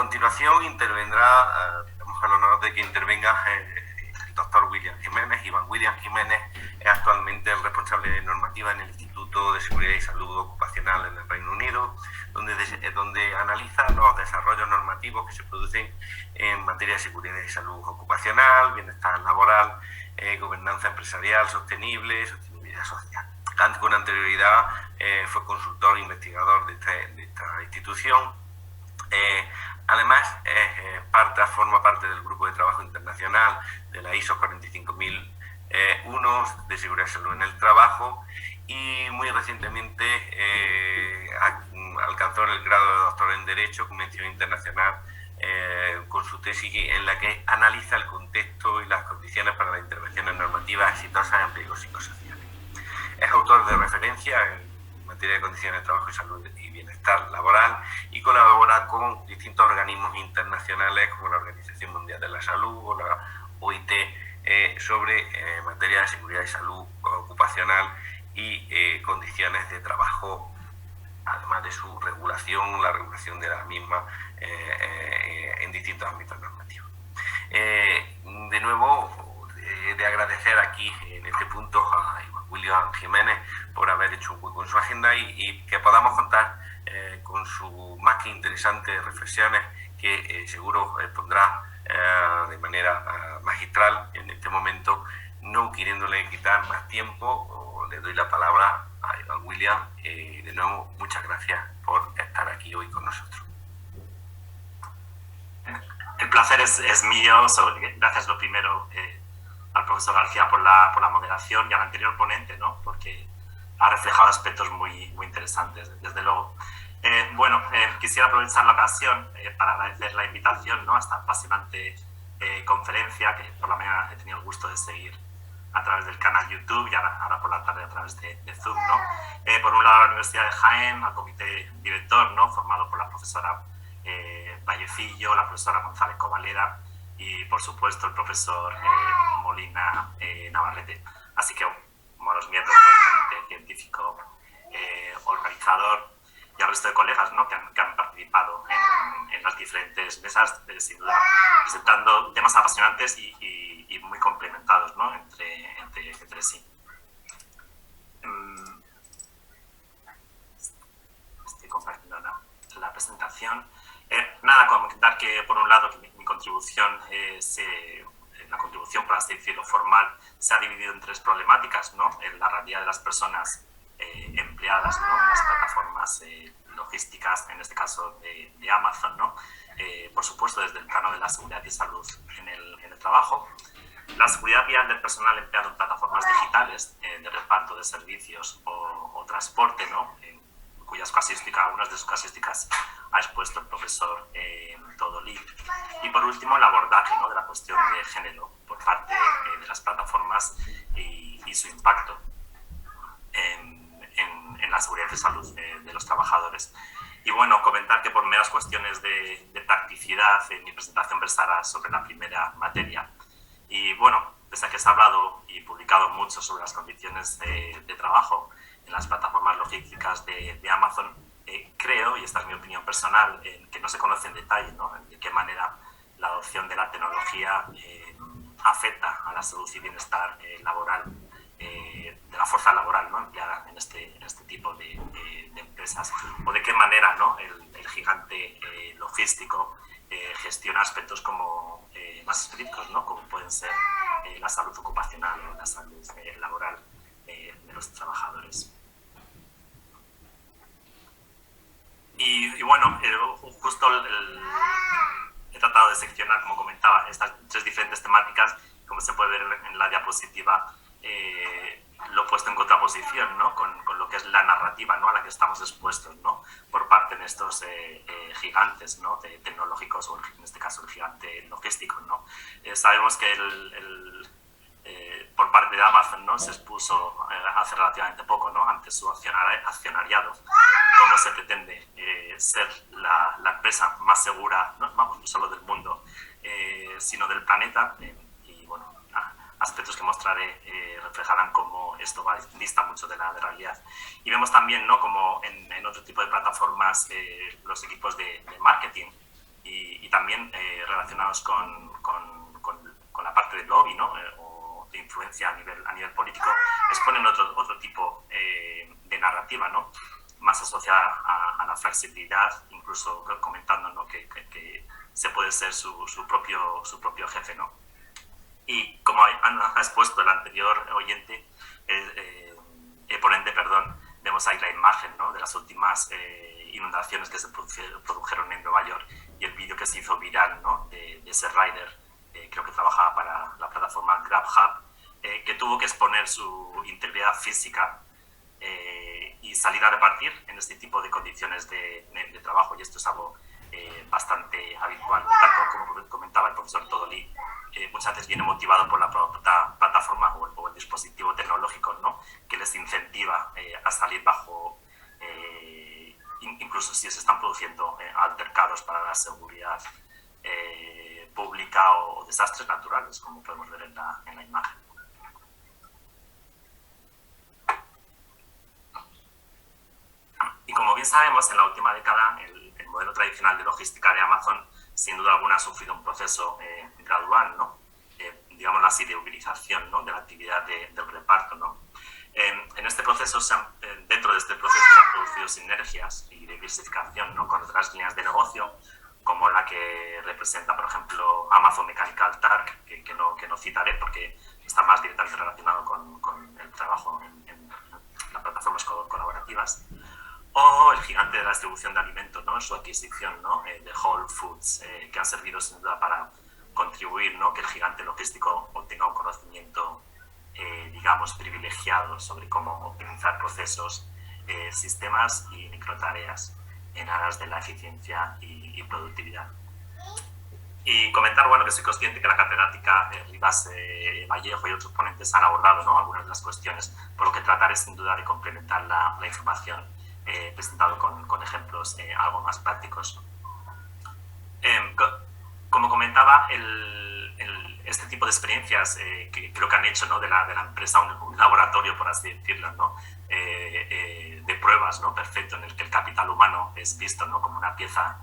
continuación intervendrá, tenemos el honor de que intervenga el doctor William Jiménez. Iván William Jiménez es actualmente el responsable de normativa en el Instituto de Seguridad y Salud Ocupacional en el Reino Unido, donde analiza los desarrollos normativos que se producen en materia de seguridad y salud ocupacional, bienestar laboral, gobernanza empresarial sostenible, sostenibilidad social. Con anterioridad fue consultor e investigador de esta institución. Además, forma parte del grupo de trabajo internacional de la ISO 45001 de seguridad y salud en el trabajo, y muy recientemente alcanzó el grado de doctor en Derecho con mención internacional con su tesis en la que analiza el contexto y las condiciones para las intervenciones normativas exitosas en riesgos psicosociales. Es autor de referencia en materia de condiciones de trabajo y salud y bienestar laboral, y colabora con distintos organismos internacionales como la Organización Mundial de la Salud o la OIT sobre materia de seguridad y salud ocupacional y condiciones de trabajo, además de su regulación, la regulación de la misma en distintos ámbitos normativos. De nuevo, de agradecer aquí en este punto a William Jiménez por haber hecho un hueco en su agenda y que podamos contar con sus más que interesantes reflexiones que seguro pondrá de manera magistral en este momento. No queriéndole quitar más tiempo, le doy la palabra a Iván William. De nuevo, muchas gracias por estar aquí hoy con nosotros. El placer es mío. Gracias lo primero al profesor García por la moderación y al anterior ponente, ¿no? Porque ha reflejado aspectos muy interesantes, desde luego. Quisiera aprovechar la ocasión para agradecer la invitación, ¿no?, a esta apasionante conferencia que por la mañana he tenido el gusto de seguir a través del canal YouTube y ahora por la tarde a través de Zoom, ¿no? Por un lado, la Universidad de Jaén, al comité director, ¿no?, formado por la profesora Vallecillo, la profesora González Covalera y, por supuesto, el profesor Molina Navarrete. Así que, como los miembros, ¿no?, del comité científico organizador y al resto de colegas, ¿no?, que han participado en las diferentes mesas, sin duda presentando temas apasionantes y muy complementados, ¿no?, entre sí. Estoy compartiendo la presentación. Comentar que, por un lado, mi contribución, la contribución, por así decirlo, formal, se ha dividido en tres problemáticas, ¿no? La realidad de las personas empleadas, ¿no?, en las plataformas logísticas, en este caso de Amazon, ¿no? Por supuesto, desde el plano de la seguridad y salud en el trabajo. La seguridad vial del personal empleado en plataformas digitales de reparto de servicios o transporte, ¿no?, algunas de sus casuísticas ha expuesto el profesor Todolí. Y por último, el abordaje, ¿no?, de la cuestión de género por parte de las plataformas y su impacto en la seguridad y salud de los trabajadores. Y bueno, comentar que por meras cuestiones de practicidad, mi presentación versará sobre la primera materia. Y bueno, desde que se ha hablado y publicado mucho sobre las condiciones de trabajo en las plataformas logísticas de Amazon, creo, y esta es mi opinión personal, que no se conoce en detalle, ¿no?, de qué manera la adopción de la tecnología afecta a la salud y bienestar laboral de la fuerza laboral, ¿no?, empleada en este tipo de empresas, o de qué manera, ¿no?, el gigante logístico gestiona aspectos como más específicos, ¿no?, como pueden ser la salud ocupacional o la salud laboral de los trabajadores. Y bueno, justo he tratado de seccionar, como comentaba, estas tres diferentes temáticas. Como se puede ver en la diapositiva, lo he puesto en contraposición, ¿no?, con lo que es la narrativa, ¿no?, a la que estamos expuestos, ¿no?, por parte de estos gigantes, ¿no?, tecnológicos, o en este caso el gigante logístico, ¿no? Sabemos que por parte de Amazon, ¿no?, se expuso hace relativamente poco, ¿no?, ante su accionariado, cómo se pretende ser la empresa más segura, ¿no?, no solo del mundo, sino del planeta. Y bueno, aspectos que mostraré reflejarán cómo esto dista mucho de la realidad. Y vemos también, ¿no?, como en otro tipo de plataformas los equipos de marketing y también relacionados con la parte del lobby, ¿no? O de influencia a nivel político, exponen otro tipo de narrativa, ¿no? Más asociada a la flexibilidad, incluso comentando, ¿no? que se puede ser su propio jefe, ¿no? Y como ha expuesto el anterior oyente, ponente, perdón, vemos ahí la imagen, ¿no? De las últimas inundaciones que se produjeron en Nueva York y el vídeo que se hizo viral, ¿no? de ese rider, creo que trabajaba para la plataforma GrabHub, que tuvo que exponer su integridad física y salir a repartir en este tipo de condiciones de trabajo, y esto es algo bastante habitual. Tal como comentaba el profesor Todolí, muchas veces viene motivado por la plataforma o el dispositivo tecnológico, ¿no? Que les incentiva a salir bajo, incluso si se están produciendo altercados para la seguridad pública o desastres naturales, como podemos ver en la imagen. Y como bien sabemos, en la última década el modelo tradicional de logística de Amazon sin duda alguna ha sufrido un proceso gradual, ¿no? Digámoslo así, de uberización, ¿no? De la actividad del reparto, ¿no? En este proceso, dentro de este proceso se han producido sinergias y diversificación, ¿no? Con otras líneas de negocio, como la que representa, por ejemplo, Amazon Mechanical Turk, que no citaré porque está más directamente relacionado con el trabajo en las plataformas colaborativas, o el gigante de la distribución de alimentos, ¿no? En su adquisición, ¿no? De Whole Foods, que han servido sin duda para contribuir, ¿no? Que el gigante logístico obtenga un conocimiento, digamos, privilegiado sobre cómo optimizar procesos, sistemas y microtareas en aras de la eficiencia y productividad. Y comentar, bueno, que soy consciente que la catedrática Rivas Vallejo y otros ponentes han abordado, ¿no? Algunas de las cuestiones, por lo que trataré sin duda de complementar la información presentado con ejemplos algo más prácticos. Como comentaba, este tipo de experiencias que creo que han hecho, ¿no? de la empresa un laboratorio, por así decirlo, ¿no? De pruebas, ¿no? Perfecto, en el que el capital humano es visto, ¿no? Como una pieza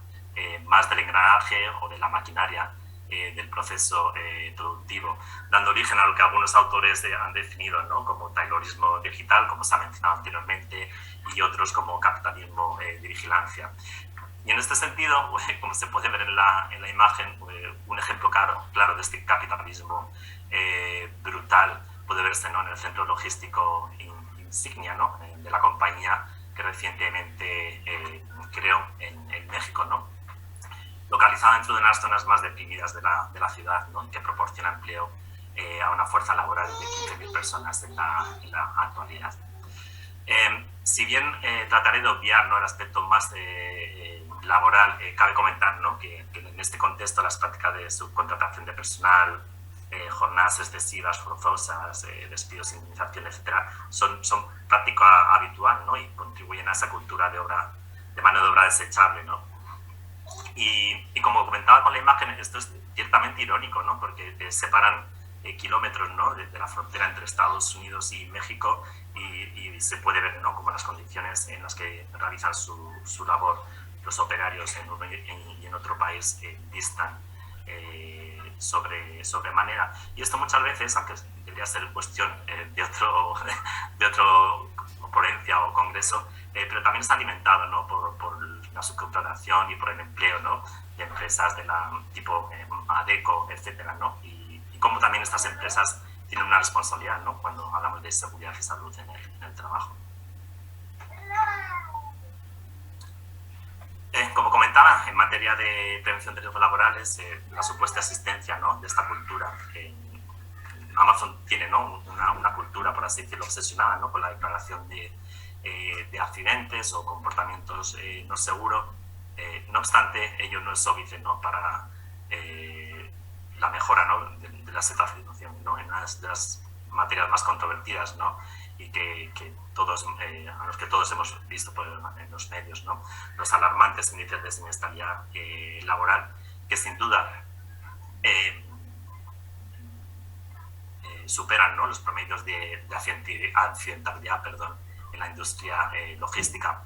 más del engranaje o de la maquinaria del proceso productivo, dando origen a lo que algunos autores han definido, ¿no? Como taylorismo digital, como se ha mencionado anteriormente, y otros como capitalismo de vigilancia. Y en este sentido, como se puede ver en la imagen, un ejemplo claro de este capitalismo brutal puede verse, ¿no? En el centro logístico Insignia, ¿no? De la compañía que recientemente creó en México, ¿no? Localizada dentro de unas zonas más deprimidas de la ciudad, ¿no? Que proporciona empleo a una fuerza laboral de 15.000 personas en la actualidad. Si bien trataré de obviar, ¿no? El aspecto más laboral, cabe comentar, ¿no? que en este contexto las prácticas de subcontratación de personal, jornadas excesivas, forzosas, despidos, indemnización, etcétera, son práctica habitual, ¿no? Y contribuyen a esa cultura de mano de obra desechable, ¿no? Y como comentaba con la imagen, esto es ciertamente irónico, ¿no? Porque separan kilómetros, ¿no? de la frontera entre Estados Unidos y México y se puede ver, ¿no? Como las condiciones en las que realizan su labor los operarios en uno y en otro país distan sobremanera. Y esto muchas veces, aunque debería ser cuestión de otro ponencia o congreso, pero también está alimentado, ¿no? por la subcontratación y por el empleo, ¿no? De empresas de la tipo ADECO, etcétera, ¿no? Y cómo también estas empresas tienen una responsabilidad, ¿no? Cuando hablamos de seguridad y salud en el trabajo. Como comentaba, en materia de prevención de riesgos laborales, la supuesta existencia, ¿no? De esta cultura. Amazon tiene, ¿no? una cultura, por así decirlo, obsesionada, ¿no? Con la declaración de accidentes o comportamientos no seguros. No obstante, ello no es óbice, ¿no? Para la mejora, ¿no? de la situación, ¿no? En una de las materias más controvertidas, ¿no? Y que todos, a los que todos hemos visto en los medios, ¿no? Los alarmantes índices de siniestralidad laboral, que sin duda superan, ¿no? Los promedios de accidentalidad, en la industria logística.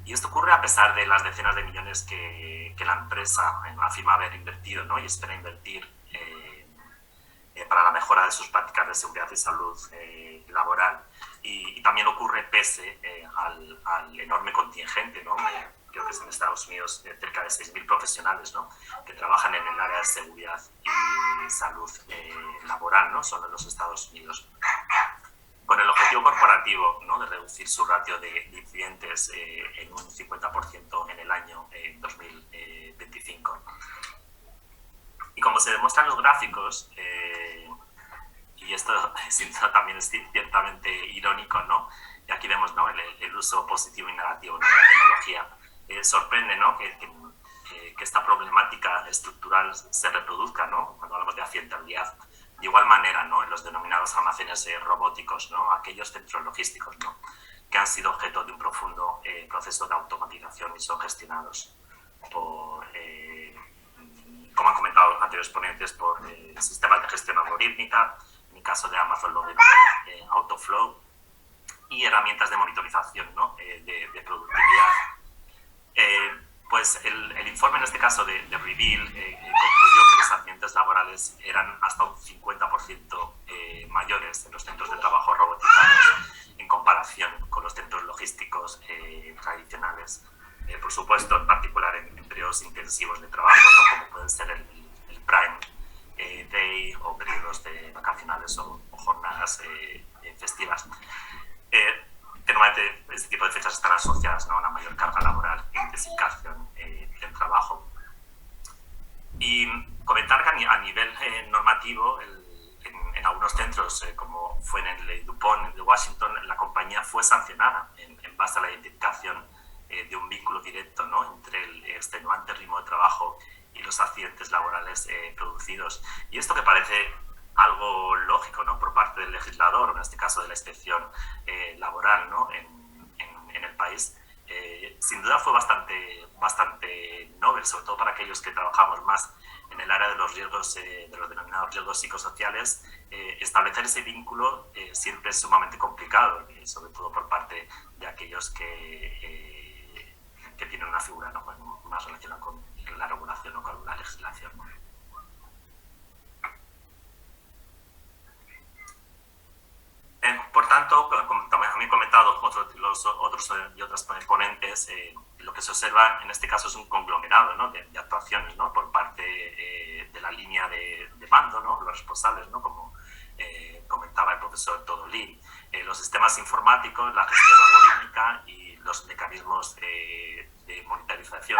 Y esto ocurre a pesar de las decenas de millones que la empresa afirma haber invertido, ¿no? Y espera invertir para la mejora de sus prácticas de seguridad y salud laboral. Y también ocurre pese al enorme contingente, ¿no? Creo que es en Estados Unidos cerca de 6.000 profesionales, ¿no? Que trabajan en el área de seguridad y salud laboral, ¿no? Solo en los Estados Unidos. Con el objetivo corporativo, ¿no? De reducir su ratio de incidentes en un 50% en el año 2025. Y como se demuestra en los gráficos, y esto también es ciertamente irónico, ¿no? Y aquí vemos, ¿no? el uso positivo y negativo, ¿no? de la tecnología. Sorprende, ¿no? que esta problemática estructural se reproduzca, ¿no? Cuando hablamos de accidentalidad. De igual manera, ¿no? En los denominados almacenes robóticos, ¿no? Aquellos centros logísticos, ¿no? Que han sido objeto de un profundo proceso de automatización y son gestionados por, como han comentado anteriores ponentes, por sistemas de gestión algorítmica, en el caso de Amazon Autoflow, y herramientas de monitorización, ¿no? de productividad. Pues el informe, en este caso de Reveal, concluyó que los accidentes laborales eran hasta un 50% mayores en los centros de trabajo robotizados en comparación con los centros logísticos tradicionales. Por supuesto, en particular en periodos intensivos de trabajo, ¿no? Como pueden ser el Prime Day o periodos vacacionales o jornadas festivas. Que normalmente este tipo de fechas están asociadas, ¿no? a una mayor carga laboral e intensificación del trabajo. Y comentar que a nivel normativo, en algunos centros, como fue en el DuPont de Washington, la compañía fue sancionada en base a la identificación de un vínculo directo, ¿no? entre el extenuante ritmo de trabajo y los accidentes laborales producidos. Y esto que parece algo lógico, ¿no? por parte del legislador, en este caso de la inspección laboral, ¿no? en el país, sin duda fue bastante novel, sobre todo para aquellos que trabajamos más en el área de los riesgos, de los denominados riesgos psicosociales. Establecer ese vínculo siempre es sumamente complicado, sobre todo por parte de aquellos que tienen una figura, ¿no? más relacionada con la regulación o con la legislación, ¿no? Por tanto, como también han comentado los otros y otras ponentes, lo que se observa en este caso es un conglomerado, ¿no? de actuaciones, ¿no? por parte de la línea de mando, ¿no? los responsables, ¿no? como comentaba el profesor Todolin, los sistemas informáticos, la gestión algorítmica y los mecanismos de monitorización.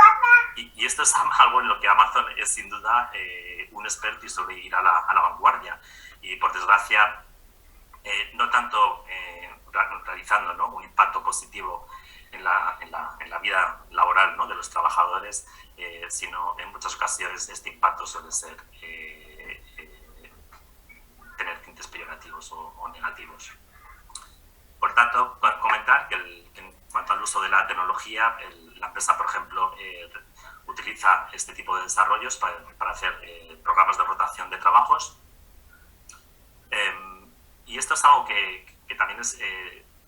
Y esto es algo en lo que Amazon es sin duda un experto y suele ir a la vanguardia. Y por desgracia, no tanto realizando, ¿no? un impacto positivo en la vida laboral, ¿no? de los trabajadores, sino en muchas ocasiones este impacto suele ser tener tintes peyorativos o negativos. Por tanto, comentar que en cuanto al uso de la tecnología, la empresa, por ejemplo, utiliza este tipo de desarrollos para hacer programas de rotación de trabajos. Y esto es algo que también es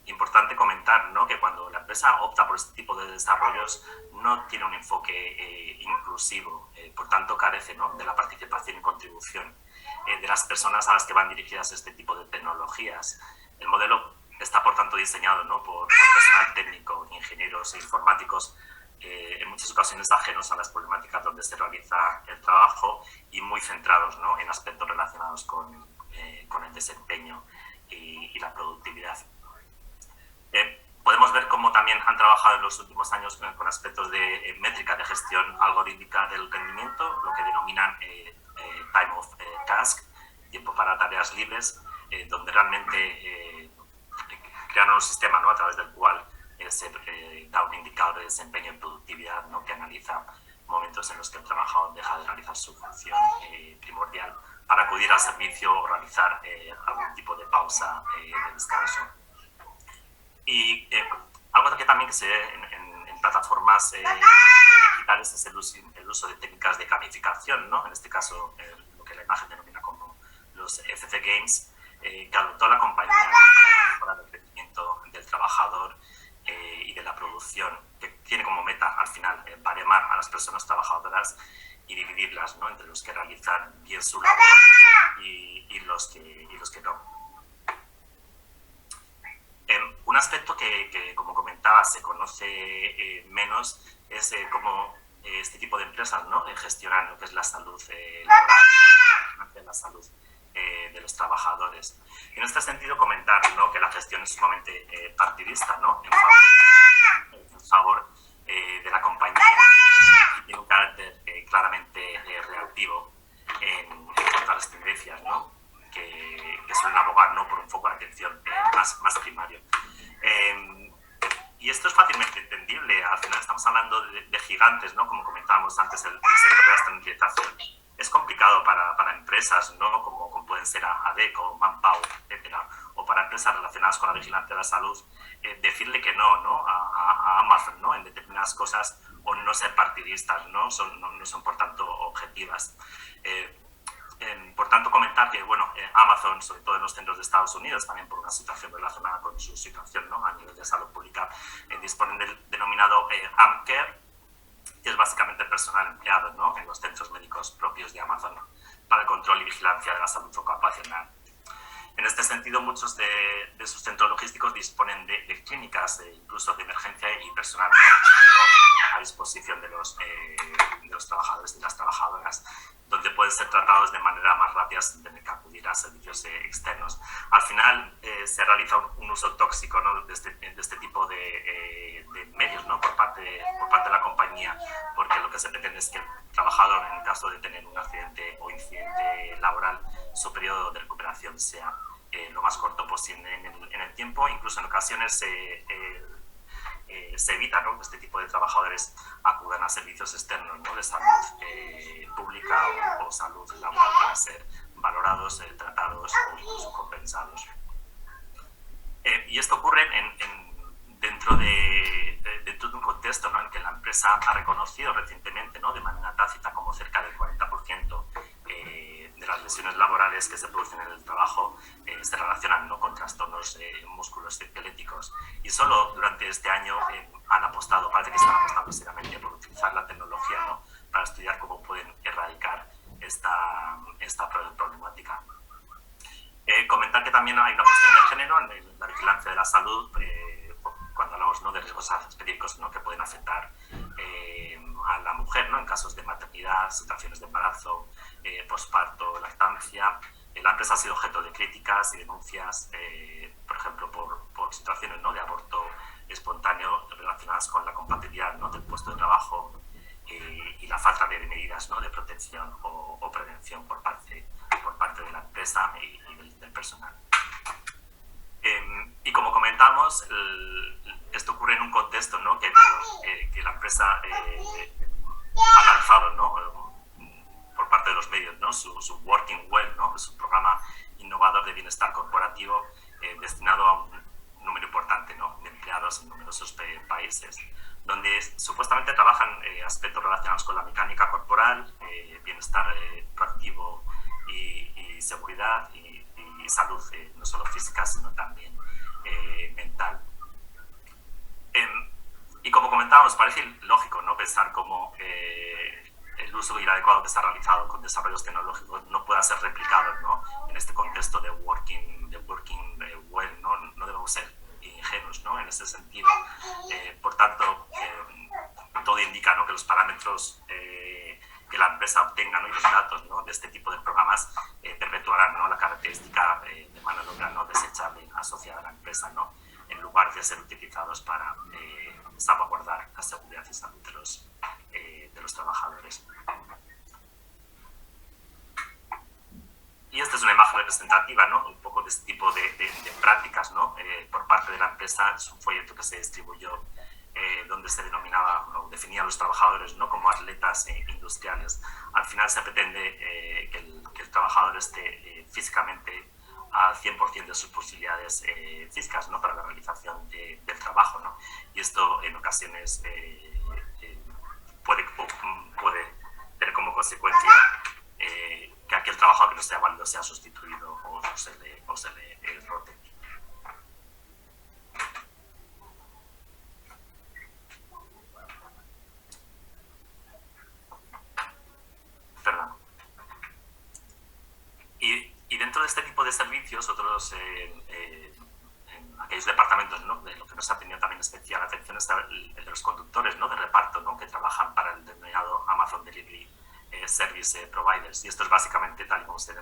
importante comentar, ¿no? Que cuando la empresa opta por este tipo de desarrollos no tiene un enfoque inclusivo, por tanto carece, ¿no? de la participación y contribución de las personas a las que van dirigidas este tipo de tecnologías. El modelo está, por tanto, diseñado, ¿no? por personal técnico, ingenieros e informáticos, en muchas ocasiones ajenos a las problemáticas donde se realiza el trabajo y muy centrados, ¿no? en aspectos relacionados con el desempeño y la productividad. Podemos ver cómo también han trabajado en los últimos años con aspectos de métrica de gestión algorítmica del rendimiento, lo que denominan time of task, tiempo para tareas libres, donde realmente crearon un sistema, ¿no? a través del cual se da un indicador de desempeño y productividad, ¿no? que analiza momentos en los que el trabajador deja de realizar su función primordial para acudir al servicio o realizar algún tipo de pausa de descanso. Y algo que también se ve en plataformas digitales es el uso de técnicas de gamificación, ¿no? En este caso, lo que la imagen denomina como los FC Games, que adoptó la compañía para mejorar el rendimiento del trabajador y de la producción, que tiene como meta al final baremar a las personas trabajadoras y dividirlas, ¿no?, entre los que realizan bien su labor y los que no. Un aspecto que, como comentaba, se conoce menos es cómo este tipo de empresas, ¿no?, gestionan lo que es la salud laboral, la salud de los trabajadores. Y en este sentido comentar, ¿no?, que la gestión es sumamente partidista, ¿no?, en favor de la compañía, y tiene un carácter claramente reactivo en cuanto a las tendencias, ¿no?, que suelen abogar, ¿no?, por un foco de atención más primario. Y esto es fácilmente entendible. Al final estamos hablando de gigantes, ¿no?, como comentábamos antes, el sector de la estandarización. Es complicado para empresas, ¿no?, como pueden ser Adecco, Manpower, etcétera, o para empresas relacionadas con la vigilancia de la salud, decirle que no a Amazon, ¿no?, en determinadas cosas, o no ser partidistas, no son por tanto objetivas. Por tanto, comentar que, bueno, Amazon, sobre todo en los centros de Estados Unidos, también por una situación relacionada con su situación, ¿no?, a nivel de salud pública, disponen del denominado AmCare, que es básicamente el personal empleado, ¿no?, en los centros médicos propios de Amazon para el control y vigilancia de la salud ocupacional. En este sentido, muchos de sus centros logísticos disponen de clínicas, incluso de emergencia, y personal, ¿no?, a disposición de los trabajadores y las trabajadoras, donde pueden ser tratados de manera más rápida sin tener que acudir a servicios externos. Al final se realiza un uso tóxico, ¿no?, de este tipo de medios, ¿no?, por parte de la compañía, porque lo que se pretende es que el trabajador, en el caso de tener un accidente o incidente laboral, su periodo de recuperación sea lo más corto posible en el tiempo. Incluso en ocasiones se evita, ¿no?, que este tipo de trabajadores acudan a servicios externos, ¿no?, de salud pública o salud laboral para ser valorados, tratados o incluso compensados. Y esto ocurre dentro de un contexto, ¿no?, en que la empresa ha reconocido recientemente, ¿no?, de manera tácita, como cerca del 40% de las lesiones laborales que se producen en el trabajo se relacionan, ¿no?, con trastornos musculoesqueléticos. Y solo durante este año parece que están apostando seriamente por utilizar la tecnología, ¿no?, para estudiar cómo pueden erradicar esta problemática. Comentar que también hay una cuestión de género en la vigilancia de la salud, cuando hablamos, ¿no?, de riesgos específicos, ¿no?, que pueden afectar a la mujer, ¿no?, en casos de maternidad, situaciones de embarazo, posparto, lactancia. La empresa ha sido objeto de críticas y denuncias, por ejemplo, por situaciones, ¿no?, de aborto espontáneo relacionadas con la compatibilidad, ¿no?, del puesto de trabajo y la falta de medidas, ¿no?, de protección o prevención por parte de la empresa y del personal. Y como comentamos, esto ocurre en un contexto, ¿no?, que la empresa ha lanzado, ¿no?, por parte de los medios, ¿no?, su Working Well, ¿no?, su programa innovador de bienestar corporativo destinado a un número importante, ¿no?, de empleados en numerosos países, donde supuestamente trabajan aspectos relacionados con la mecánica corporal, bienestar proactivo y seguridad y salud, no solo física, sino también mental. Y como comentábamos, parece lógico, ¿no?, pensar cómo el uso inadecuado que se ha realizado con desarrollos tecnológicos no pueda ser replicado, ¿no?, en este contexto de working well, ¿no? No debemos ser ingenuos, ¿no?, en ese sentido. Por tanto, todo indica, ¿no?, que los parámetros que la empresa obtenga, ¿no?, y los datos, ¿no?, de este tipo de programas perpetuarán, ¿no?, la característica de mano de obra, ¿no?, desechable asociada a la empresa, ¿no?, en lugar de ser utilizados para salvaguardar la seguridad y salud de los trabajadores. Y esta es una imagen representativa, ¿no?, un poco de este tipo de prácticas, ¿no?, por parte de la empresa. Es un folleto que se distribuyó donde se denominaba o definía a los trabajadores, ¿no?, como atletas industriales. Al final se pretende que el trabajador esté físicamente al 100% de sus posibilidades físicas, ¿no?, para la realización del trabajo, ¿no? Y esto en ocasiones puede tener como consecuencia que aquel trabajador que no sea válido sea sustituido o se le rote. de este tipo de servicios, otros en aquellos departamentos, ¿no?, de lo que nos ha tenido también especial atención está el de los conductores, ¿no?, de reparto, ¿no?, que trabajan para el denominado Amazon Delivery Service Providers. Y esto es básicamente, tal y como se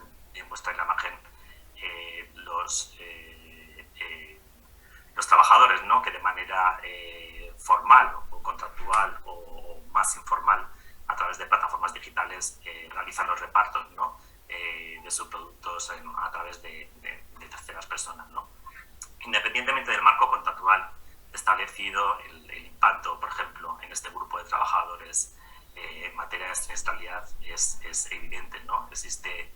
muestra en la imagen, los trabajadores, ¿no?, que de manera formal o contractual o más informal, a través de plataformas digitales, realizan los repartos, ¿no?, de sus productos a través de terceras personas, ¿no? Independientemente del marco contractual establecido, el impacto, por ejemplo, en este grupo de trabajadores en materia de siniestralidad es evidente, ¿no? Existe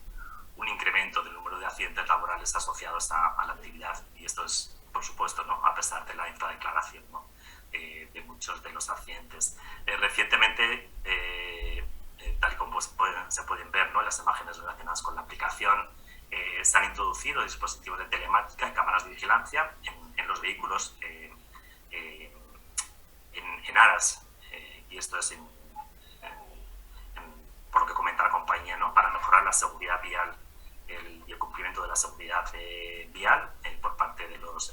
un incremento del número de accidentes laborales asociados a la actividad, y esto es, por supuesto, ¿no?, a pesar de la infradeclaración, ¿no?, de muchos de los accidentes. Recientemente, tal y como se pueden ver, ¿no?, en las imágenes relacionadas con la aplicación, se han introducido dispositivos de telemática y cámaras de vigilancia en los vehículos en aras, y esto es por lo que comenta la compañía, ¿no?, para mejorar la seguridad vial y el cumplimiento de la seguridad vial por parte de los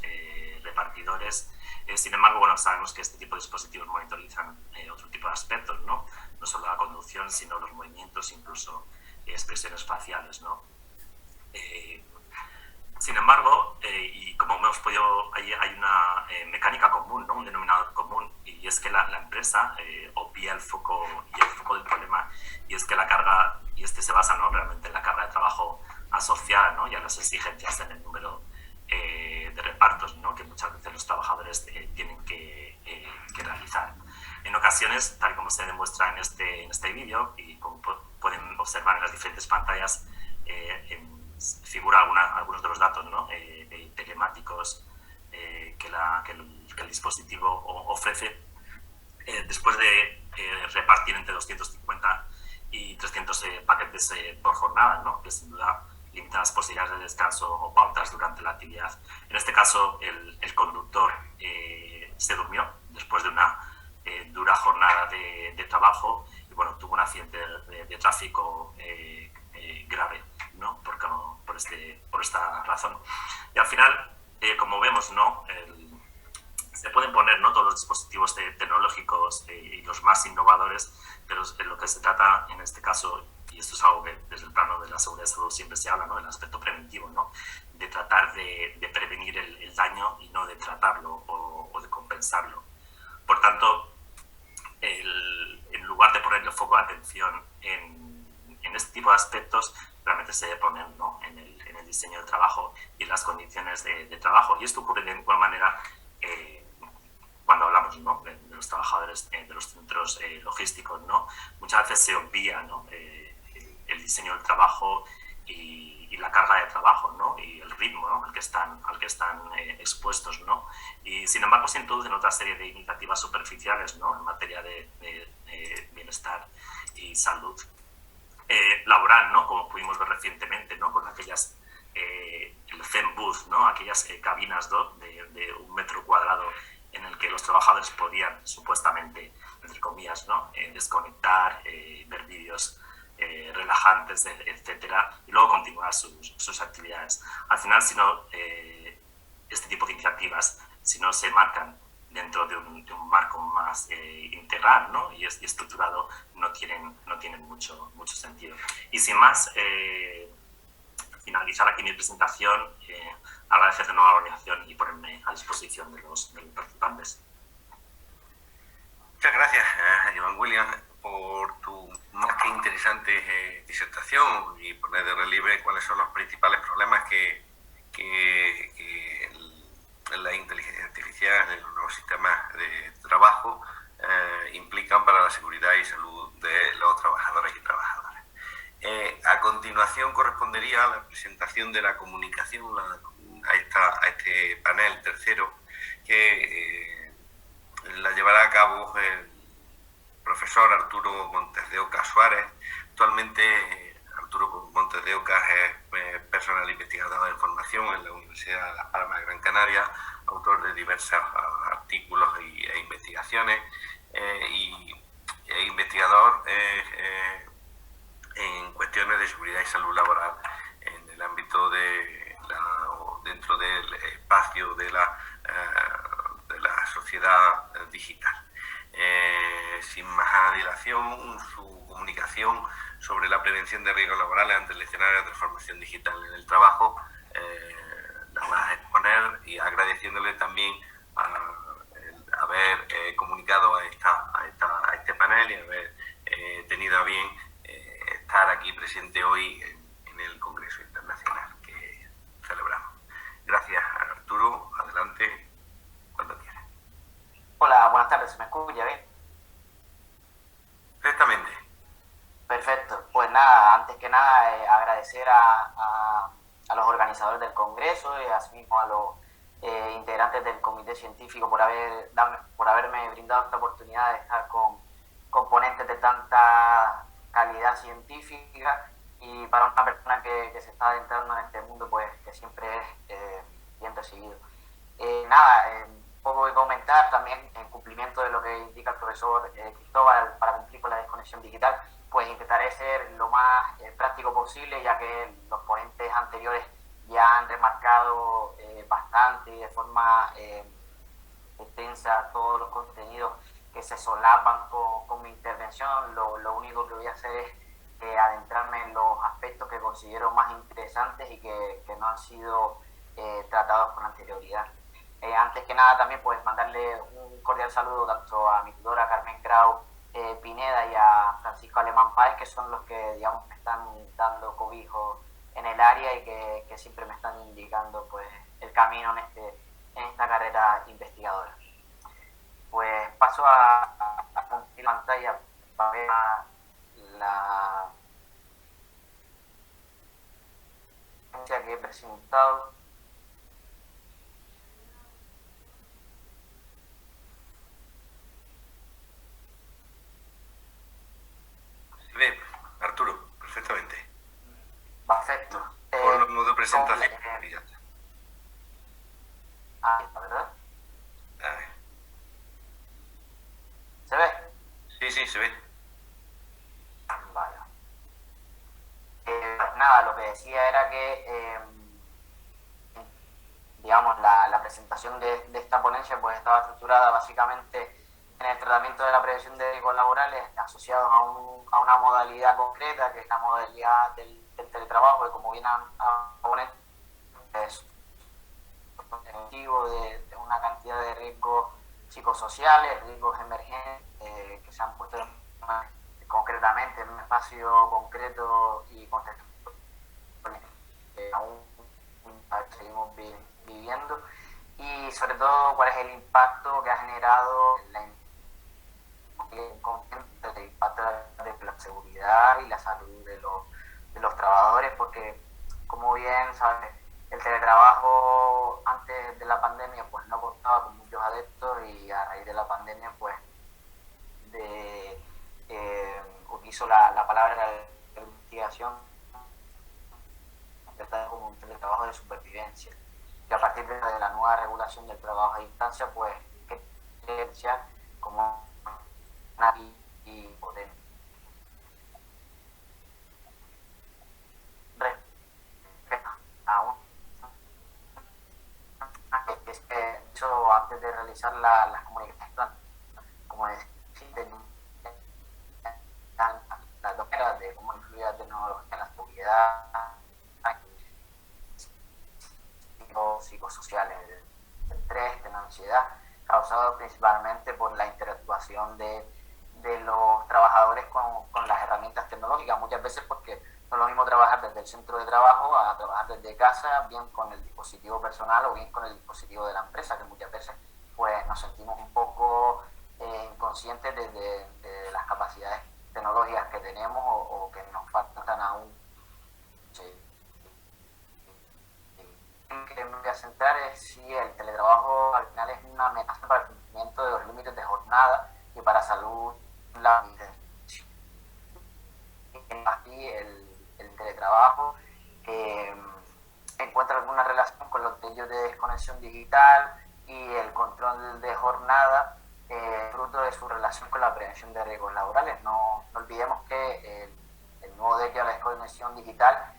repartidores. Sin embargo, bueno, sabemos que este tipo de dispositivos monitorizan otro tipo de aspectos, ¿no?, no solo la conducción, sino los movimientos, incluso expresiones faciales, ¿no? Sin embargo, y como hemos podido, hay una mecánica común, ¿no?, un denominador común, y es que la empresa obvia el foco del problema, y es que la carga, y este se basa, ¿no?, realmente en la carga de trabajo asociada, ¿no?, y a las exigencias en el número de repartos, ¿no?, que muchas veces los trabajadores tienen que realizar. En ocasiones, tal y como se demuestra en este vídeo, y como pueden observar en las diferentes pantallas, figura algunos de los datos, ¿no?, telemáticos que el dispositivo ofrece. Después de repartir entre 250 y 300 paquetes por jornada, ¿no?, que sin duda limitan las posibilidades de descanso o pautas durante la actividad. En este caso, el conductor se durmió después de una dura jornada de trabajo y, bueno, tuvo un accidente de tráfico grave, ¿no?, por esta razón. Y al final, como vemos, ¿no?, se pueden poner, ¿no?, todos los dispositivos tecnológicos y los más innovadores, pero lo que se trata en este caso, y esto es algo que desde el plano de la seguridad de salud siempre se habla, ¿no?, del aspecto preventivo, ¿no?, de tratar de prevenir el daño y no de tratarlo o de compensarlo. Por tanto, en lugar de poner el foco de atención en este tipo de aspectos, realmente se debe poner, ¿no?, en el diseño del trabajo y en las condiciones de trabajo. Y esto ocurre de igual manera cuando hablamos, ¿no?, de los trabajadores de los centros logísticos, ¿no? Muchas veces se obvia, ¿no?, el diseño del trabajo y la carga de trabajo, ¿no?, y el ritmo, ¿no?, al que están expuestos, ¿no? Y sin embargo se introducen otra serie de iniciativas superficiales, ¿no?, en materia de bienestar y salud laboral, ¿no?, como pudimos ver recientemente, ¿no?, con aquellas el Zen Booth, ¿no?, aquellas cabinas, ¿no?, de 1 metro cuadrado en el que los trabajadores podían supuestamente, entre comillas, ¿no?, desconectar, ver vídeos relajantes, etcétera, y luego continuar sus actividades. Al final, si no, este tipo de iniciativas, si no se marcan dentro de un marco más integral, ¿no?, y estructurado, no tienen mucho sentido. Y sin más, finalizar aquí mi presentación, agradecer de nuevo a la organización y ponerme a disposición de los participantes. Muchas gracias, Joan Williams, por tu más que interesante disertación y poner de relieve cuáles son los principales problemas que la inteligencia artificial en los nuevos sistemas de trabajo implican para la seguridad y salud de los trabajadores y trabajadoras. A continuación correspondería la presentación de la comunicación a este panel tercero, que la llevará a cabo el profesor Arturo Montes de Oca Suárez. Actualmente Arturo Montes de Oca es personal investigador de formación en la Universidad de Las Palmas de Gran Canaria, autor de diversos artículos e investigaciones, y investigador en cuestiones de seguridad y salud laboral en el ámbito de dentro del espacio de la sociedad digital. Sin más dilación, su comunicación sobre la prevención de riesgos laborales ante el escenario de transformación digital en el trabajo la vas a exponer, y agradeciéndole también el haber comunicado a este panel y haber tenido a bien estar aquí presente hoy en el Congreso Internacional que celebramos. Gracias, Arturo. Adelante, cuando quieras. Hola, buenas tardes. ¿Se me escucha bien? Perfectamente. Perfecto. Pues nada, antes que nada agradecer a los organizadores del Congreso y asimismo a los integrantes del Comité Científico por haberme brindado esta oportunidad de estar con ponentes de tanta calidad científica, y para una persona que se está adentrando en este mundo, pues que siempre es bien recibido. Poco que comentar también en cumplimiento de lo que indica el profesor Cristóbal, para cumplir con la desconexión digital, pues intentaré ser lo más práctico posible, ya que los ponentes anteriores ya han remarcado bastante y de forma extensa todos los contenidos que se solapan con mi intervención. Lo único que voy a hacer es adentrarme en los aspectos que considero más interesantes y que no han sido tratados con anterioridad. Antes que nada también pues mandarle un cordial saludo tanto a mi tutora Carmen Grau Pineda y a Francisco Alemán Páez, que son los que, digamos, me están dando cobijo en el área y que siempre me están indicando pues el camino en esta carrera investigadora. Pues paso a compartir pantalla para ver la que he presentado. Se ve, Arturo, perfectamente. Perfecto. Por lo modo presentación. Y ya está. Ahí está, ¿verdad? A ver. ¿Se ve? Sí, se ve. Vale. Nada, lo que decía era que digamos, la presentación de esta ponencia pues estaba estructurada básicamente en el tratamiento de la prevención de riesgos laborales asociados a una modalidad concreta, que es la modalidad del teletrabajo, que como bien han poner es motivo de una cantidad de riesgos psicosociales, riesgos emergentes que se han puesto concretamente en un espacio concreto y contextual aún seguimos viviendo, y sobre todo cuál es el impacto que ha generado el impacto de la seguridad y la salud de los trabajadores, porque como bien sabes, el teletrabajo antes de la pandemia pues no contaba con muchos adeptos, y a raíz de la pandemia pues utilizo la palabra de investigación como un teletrabajo de supervivencia, que a partir de la nueva regulación del trabajo a distancia pues que evidenciar como una y poder aún eso antes de realizar las comunicaciones, como decir, las dos eras de cómo influye la tecnología en la seguridad psicosociales, de estrés, de la ansiedad, causado principalmente por la interactuación de los trabajadores con las herramientas tecnológicas, muchas veces porque no es lo mismo trabajar desde el centro de trabajo a trabajar desde casa, bien con el dispositivo personal o bien con el dispositivo de la empresa, que muchas veces pues nos sentimos un poco inconscientes de las capacidades tecnológicas que tenemos o que nos faltan aún. Sí. Que me voy a centrar es si el teletrabajo al final es una amenaza para el cumplimiento de los límites de jornada y para salud la intención. Así el teletrabajo encuentra alguna relación con los dellos de desconexión digital y el control de jornada, fruto de su relación con la prevención de riesgos laborales. No olvidemos que el nuevo dello de la desconexión digital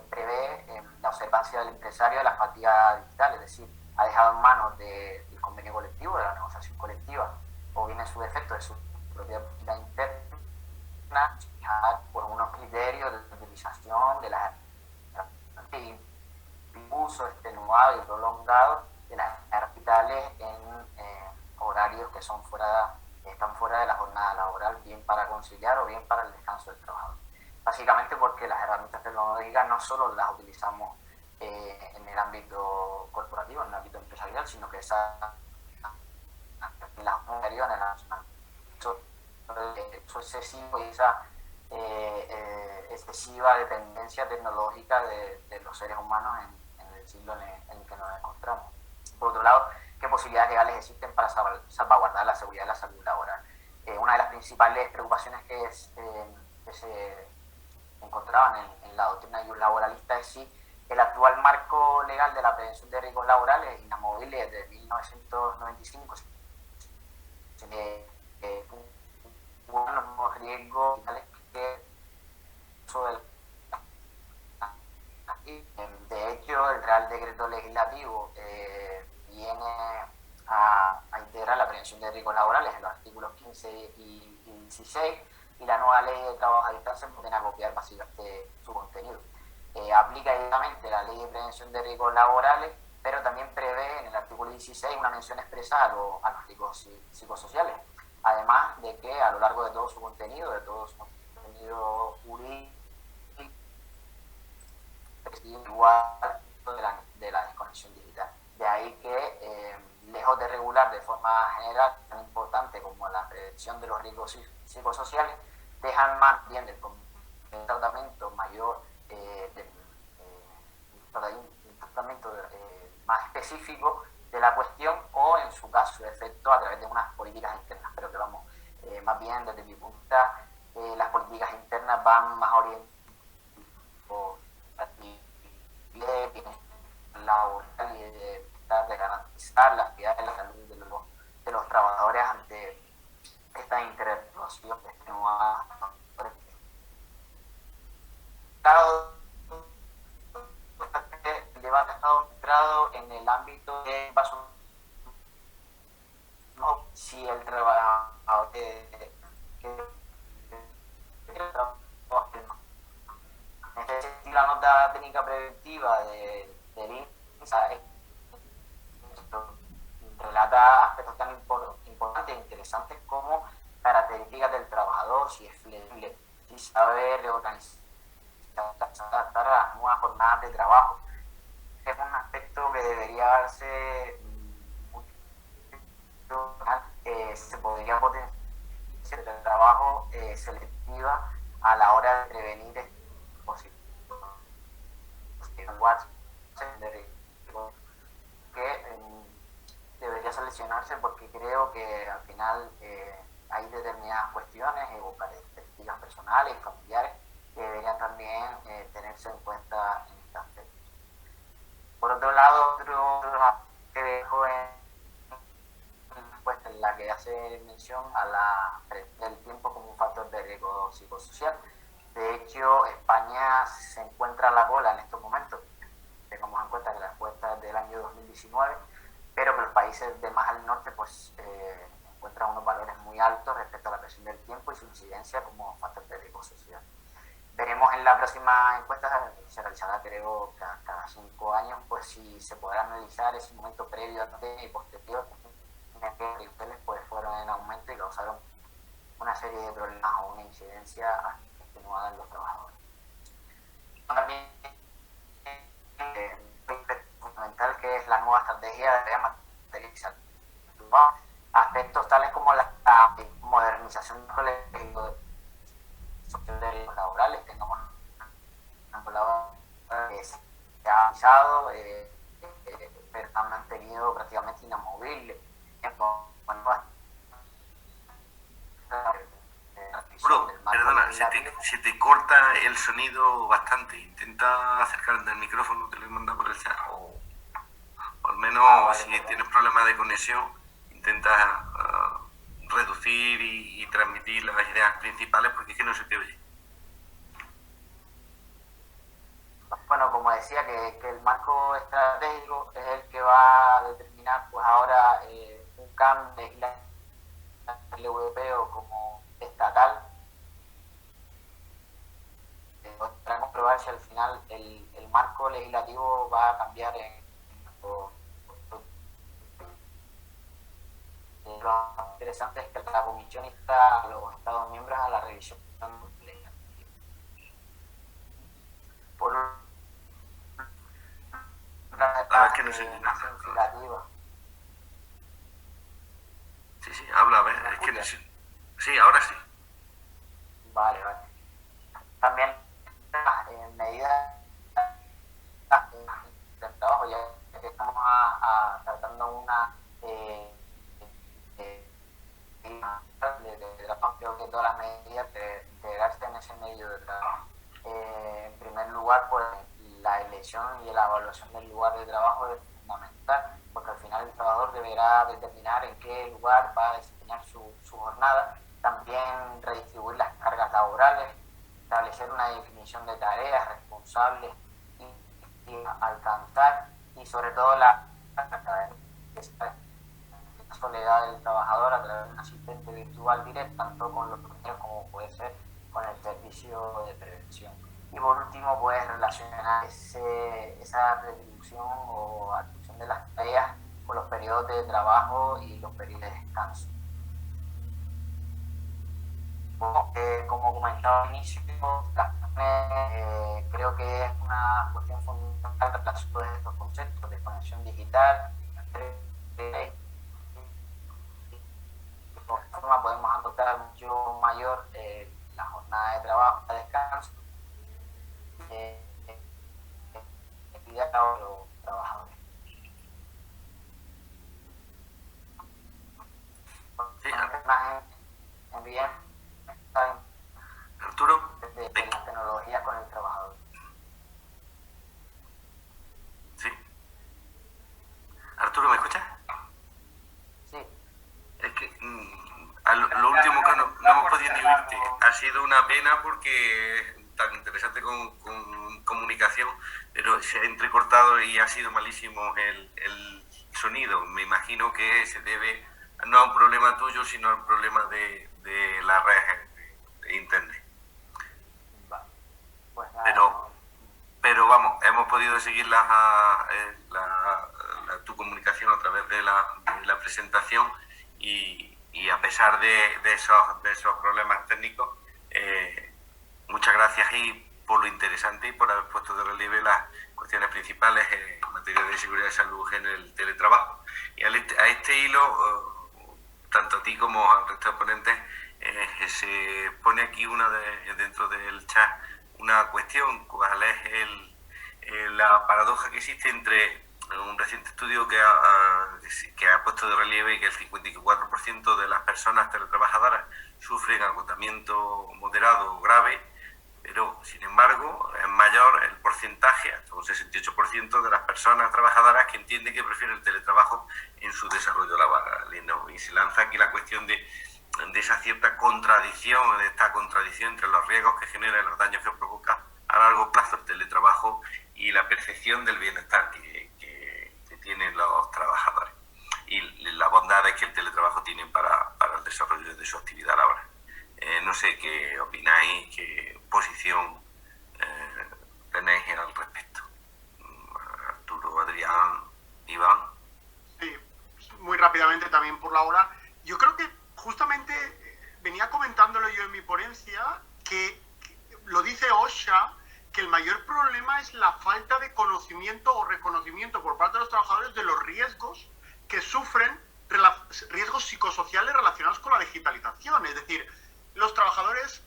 prevé la observancia del empresario de la fatiga digital, es decir, ha dejado en manos del convenio colectivo, de la negociación colectiva, o bien en su defecto de su propia política interna, fijar por unos criterios de utilización de las uso extenuado y prolongado de las capitales en horarios que están fuera de la jornada laboral, bien para conciliar o bien para el descanso del trabajador. Básicamente porque las herramientas tecnológicas no solo las utilizamos en el ámbito corporativo, en el ámbito empresarial, sino que en la jornada en la nacional. Eso excesivo y esa excesiva dependencia tecnológica de los seres humanos en el siglo en el que nos encontramos. Por otro lado, ¿qué posibilidades legales existen para salvaguardar la seguridad y la salud laboral? Una de las principales preocupaciones que se encontraban en la doctrina laboralista es si el actual marco legal de la prevención de riesgos laborales inamovible desde 1995 unos riesgos que de hecho el Real Decreto Legislativo viene a integrar la prevención de riesgos laborales en los artículos 15 y 16, y la nueva ley de trabajo a distancia viene a copiar básicamente su contenido. Aplica directamente la ley de prevención de riesgos laborales, pero también prevé en el artículo 16 una mención expresa a los riesgos psicosociales, además de que a lo largo de todo su contenido jurídico, igual de la desconexión digital. De ahí que, lejos de regular de forma general tan importante como la prevención de los riesgos psicosociales, dejan más bien del tratamiento mayor, tratamiento más específico de la cuestión, o en su caso su efecto a través de unas políticas internas. Pero que vamos, más bien desde mi punto de vista, las políticas internas van más orientadas laboral y de garantizar la actividad de la salud de los trabajadores ante esta interrelación extenuada. El debate ha estado centrado en el ámbito de si el trabajador la nota técnica preventiva del INSA relata aspectos tan importantes e interesantes como características del trabajador, si es flexible, si sabe reorganizar, adaptar a las nuevas jornadas de trabajo. Es un aspecto que debería darse se podría potenciar el trabajo selectiva a la hora de prevenir que debería seleccionarse, porque creo que al final hay determinadas cuestiones o características personales y familiares que deberían también tenerse en cuenta en este aspecto. Por otro lado, otro que dejo en la que hace mención a el tiempo como un factor de riesgo psicosocial. De hecho, España se encuentra a la cola en estos momentos. Tengamos en cuenta que la encuesta es del año 2019, pero que los países de más al norte pues encuentran unos valores muy altos respecto a la presión del tiempo y su incidencia como factor de riesgo social. Veremos en la próxima encuesta, que se realizará creo cada 5 años, pues si se podrá analizar ese momento previo y posterior en que los niveles pues fueron en aumento y causaron una serie de problemas o una incidencia atenuada en los trabajadores. También fundamental que es la nueva estrategia de materializar aspectos tales como la modernización de los laborales, tengamos que se ha avanzado, pero han mantenido prácticamente inamovible. Bro, perdona, se te corta el sonido bastante. Intenta acercarte al micrófono, te lo he mandado por el chat. O al menos si tienes problemas de conexión, intenta reducir y transmitir las ideas principales, porque es que no se te oye. Bueno, como decía que el marco estratégico es el que va a determinar pues ahora un cambio legislativo europeo como estatal, para comprobar si al final el marco legislativo va a cambiar lo interesante es que la Comisión insta a los Estados miembros a la revisión legislativa. Por verdad es que no sé de nada. significativa. Sí, habla, a ver, es que no sé. Sí, ahora sí. Vale. También medidas del trabajo, ya que estamos tratando una de trabajo, creo que todas las medidas de integrarse en ese medio de trabajo. En primer lugar, pues la elección y la evaluación del lugar de trabajo es fundamental, porque al final el trabajador deberá determinar en qué lugar va a desempeñar su jornada, también redistribuir las cargas laborales, establecer una definición de tareas responsables y alcanzar, y sobre todo la soledad del trabajador a través de un asistente virtual directo, tanto con los compañeros como puede ser con el servicio de prevención. Y por último, pues relacionar esa retribución o atribución de las tareas con los periodos de trabajo y los periodos de descanso. Como comentaba al inicio, creo que es una cuestión fundamental relacionada a estos conceptos de conexión digital. De esta forma podemos adoptar mucho mayor la jornada de trabajo, de descanso, actividad a los trabajadores. Sí, Envíen Arturo. de las tecnologías con el trabajador. Sí. Arturo, ¿me escuchas? Sí. Es que lo último que no hemos podido ni oírte. Ha sido una pena porque es tan interesante con comunicación, pero se ha entrecortado y ha sido malísimo el sonido. Me imagino que se debe no a un problema tuyo, sino a un problema de la red de internet. Pues nada, pero vamos, hemos podido seguir tu comunicación a través de la presentación y a pesar de esos problemas técnicos, muchas gracias y por lo interesante y por haber puesto de relieve las cuestiones principales en materia de seguridad y salud en el teletrabajo. Y a este hilo, tanto a ti como al resto de ponentes, se pone aquí dentro del chat una cuestión, cuál es la paradoja que existe entre un reciente estudio que ha puesto de relieve que el 54% de las personas teletrabajadoras sufren agotamiento moderado o grave, pero sin embargo es mayor el porcentaje, hasta un 68% de las personas trabajadoras que entienden que prefieren el teletrabajo en su desarrollo laboral. Y se lanza aquí la cuestión de esa cierta contradicción, de esta contradicción entre los riesgos que genera y los daños que provoca a largo plazo el teletrabajo y la percepción del bienestar que tienen los trabajadores y las bondades que el teletrabajo tiene para el desarrollo de su actividad laboral. No sé qué opináis, qué posición tenéis al respecto. Arturo, Adrián, Iván. Sí, muy rápidamente también por la hora. Yo creo que justamente venía comentándolo yo en mi ponencia, que lo dice OSHA, que el mayor problema es la falta de conocimiento o reconocimiento por parte de los trabajadores de los riesgos que sufren, riesgos psicosociales relacionados con la digitalización. Es decir, los trabajadores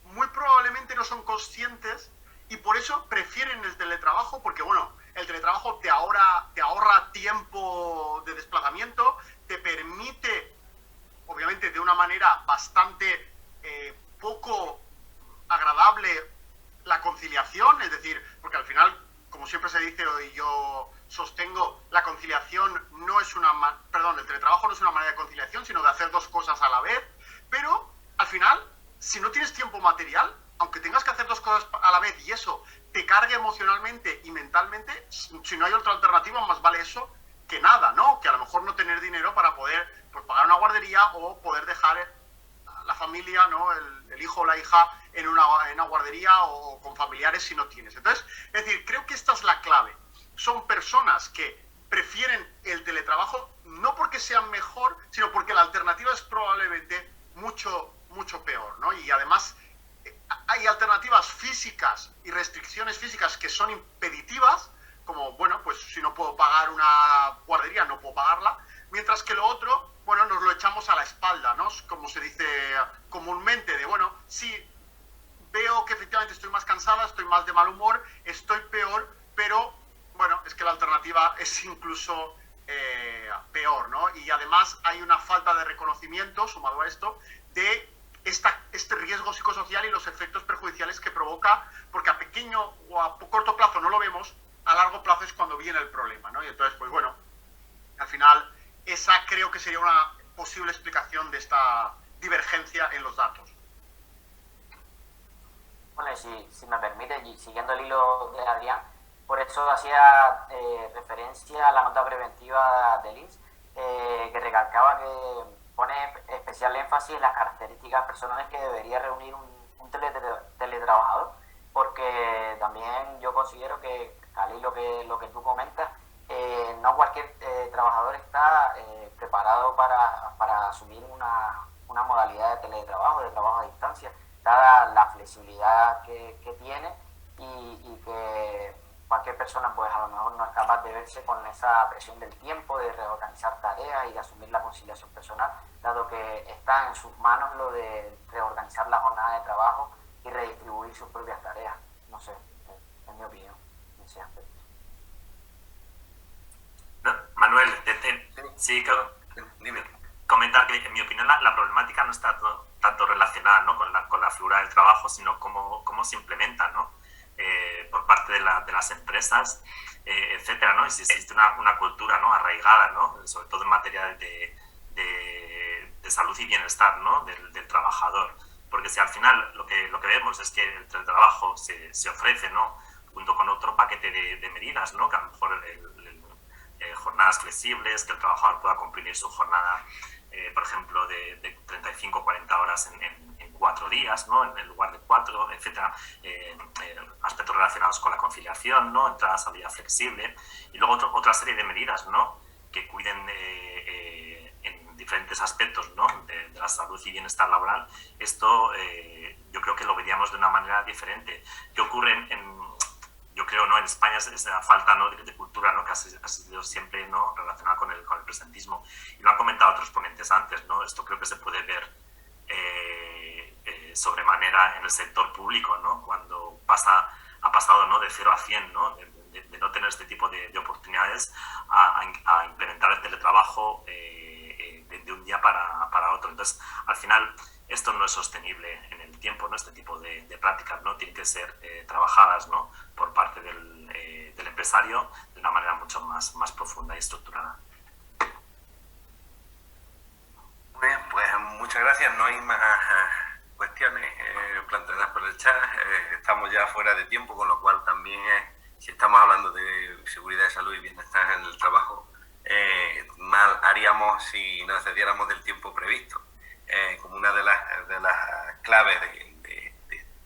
muy probablemente no son conscientes y por eso prefieren el teletrabajo, porque bueno, el teletrabajo te ahorra tiempo de desplazamiento, te permite, obviamente de una manera bastante poco agradable, la conciliación, es decir, porque al final, como siempre se dice y yo sostengo, la conciliación no es el teletrabajo no es una manera de conciliación, sino de hacer dos cosas a la vez, pero al final, si no tienes tiempo material, aunque tengas que hacer dos cosas a la vez y eso te cargue emocionalmente y mentalmente, si no hay otra alternativa, más vale eso que nada, ¿no? Que a lo mejor no tener dinero para poder pues, pagar una guardería o poder dejar a la familia, ¿no? El hijo o la hija en una guardería o con familiares si no tienes. Entonces, es decir, creo que esta es la clave. Son personas que prefieren el teletrabajo no porque sean mejor, sino porque la alternativa es probablemente mucho, mucho peor, ¿no? Y además hay alternativas físicas y restricciones físicas que son impeditivas, como, bueno, pues si no puedo pagar una guardería, no puedo pagarla, mientras que lo otro, bueno, nos lo echamos a la espalda, ¿no? Como se dice comúnmente, de, bueno, sí, veo que efectivamente estoy más cansada, estoy más de mal humor, estoy peor, pero, bueno, es que la alternativa es incluso peor, ¿no? Y además hay una falta de reconocimiento, sumado a esto, de este riesgo psicosocial y los efectos perjudiciales que provoca, porque a pequeño o a corto plazo no lo vemos, a largo plazo es cuando viene el problema, ¿no? Y entonces, pues bueno, al final, esa creo que sería una posible explicación de esta divergencia en los datos. Bueno, si me permite, y siguiendo el hilo de Adrián, por eso hacía referencia a la nota preventiva del INS, que recalcaba que pone especial énfasis en las características personales que debería reunir un teletrabajador, porque también yo considero que, al hilo lo que tú comentas, no cualquier trabajador está preparado para asumir una modalidad de teletrabajo, de trabajo a distancia, dada la flexibilidad que tiene y que cualquier persona pues a lo mejor no es capaz de verse con esa presión del tiempo, de reorganizar tareas y de asumir la conciliación personal, dado que está en sus manos lo de reorganizar la jornada de trabajo y redistribuir sus propias tareas. No sé, es mi opinión en ese aspecto. Manuel, sí, dime. Comentar que en mi opinión la problemática no está tanto relacionada, ¿no? con la figura del trabajo, sino cómo se implementa, ¿no? Por parte de las empresas, etcétera, ¿no? Y si existe una cultura, ¿no? arraigada, ¿no? Sobre todo en materia de salud y bienestar, ¿no? del trabajador. Porque si al final lo que vemos es que el teletrabajo se ofrece, ¿no? junto con otro paquete de medidas, ¿no? que a lo mejor jornadas flexibles, que el trabajador pueda cumplir su jornada, por ejemplo, de 35 o 40 horas en 4 días, ¿no? en lugar de 4, etcétera, aspectos relacionados con la conciliación, ¿no? entrada, salida flexible, y luego otra serie de medidas, ¿no? que cuiden en diferentes aspectos, ¿no? de la salud y bienestar laboral. Esto yo creo que lo veríamos de una manera diferente. ¿Qué ocurre yo creo, ¿no? en España es esa falta, ¿no? de cultura, ¿no? que ha sido siempre, ¿no? relacionada con el presentismo, y lo han comentado otros ponentes antes, ¿no? Esto creo que se puede ver sobremanera en el sector público, ¿no? cuando ha pasado, ¿no? de 0 a 100, ¿no? de no tener este tipo de oportunidades a implementar el teletrabajo de un día para otro. Entonces, al final, esto no es sostenible en el tiempo, ¿no? Este tipo de prácticas, ¿no? tienen que ser trabajadas, ¿no? por parte del empresario de una manera mucho más profunda y estructurada. Muy bien, pues muchas gracias. No hay más cuestiones planteadas por el chat. Estamos ya fuera de tiempo, con lo cual también, si estamos hablando de seguridad de salud y bienestar en el trabajo, mal haríamos si nos excediéramos del tiempo previsto. Como una de las claves de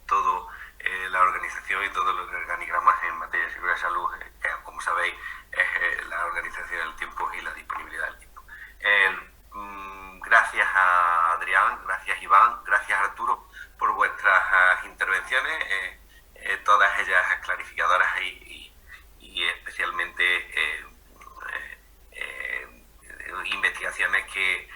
todo la organización y todos los organigramas en materia de seguridad de salud, como sabéis, es la organización del tiempo y la disponibilidad del tiempo. Gracias a Adrián, gracias Iván, gracias Arturo por vuestras intervenciones, todas ellas clarificadoras y especialmente investigaciones que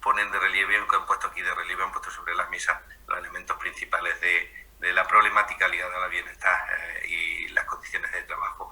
ponen de relieve, que han puesto aquí de relieve, han puesto sobre las mesas los elementos principales de la problemática ligada al bienestar y las condiciones de trabajo